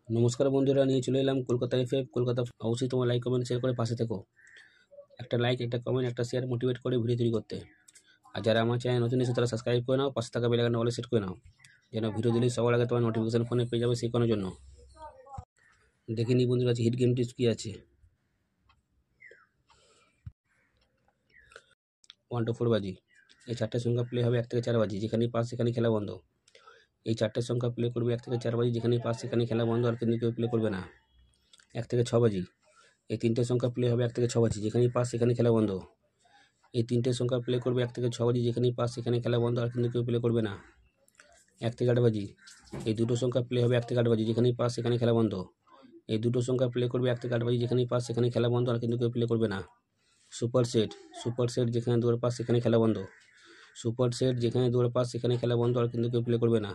নমস্কার বন্ধুরা, নিয়ে চলে এলাম কলকাতা এফএফ। কলকাতা অবশ্যই তোমার লাইক কমেন্ট শেয়ার করে পাশে থেকো। একটা লাইক, একটা কমেন্ট, একটা শেয়ার মোটিভেট করে ভিডিও তৈরি করতে। আর যারা আমার চ্যানেল নতুন এসে তারা সাবস্ক্রাইব করে নাও, পাশে থাকা বেল আইকনটা অলে সেট করে নাও, যেন ভিডিও দিলেই সবার আগে তোমার নোটিফিকেশন ফোনে পেয়ে যাবে। সেই কোনোর জন্য দেখে নিই বন্ধুরা আছে হিট গেমটি কী আছে। 1 to 4 বাজি। এই চারটে সংখ্যা প্লে হবে 1 থেকে 4 বাজি, যেখানেই পাস সেখানেই খেলা বন্ধ। এই চারটে সংখ্যা প্লে করবে 1 থেকে 4 বাজি, যেখানেই পাস সেখানেই খেলা বন্ধ, আর কিন্তু কেউ প্লে করবে না। 1 থেকে 6 বাজি। এই তিনটে সংখ্যা প্লে হবে 1 থেকে 6 বাজি, যেখানেই পাস সেখানেই খেলা বন্ধ। এই তিনটে সংখ্যা প্লে করবে 1 থেকে 6 বাজি, যেখানেই পাস সেখানে খেলা বন্ধ, আর কিন্তু কেউ প্লে করবে না। 1 থেকে 8 বাজি। এই দুটো সংখ্যা প্লে হবে 1 থেকে 8 বাজি, যেখানেই পাস সেখানে খেলা বন্ধ। এই দুটো সংখ্যা প্লে করবে 1 থেকে 8 বাজি, যেখানেই পাস সেখানে খেলা বন্ধ, আর কিন্তু কেউ প্লে করবে না। Super set. সুপার সেট যেখানে 2 পাস সেখানে খেলা বন্ধ। সুপার সেট যেখানে 2 পাস সেখানে খেলা বন্ধ, আর কিন্তু কেউ প্লে করবে না।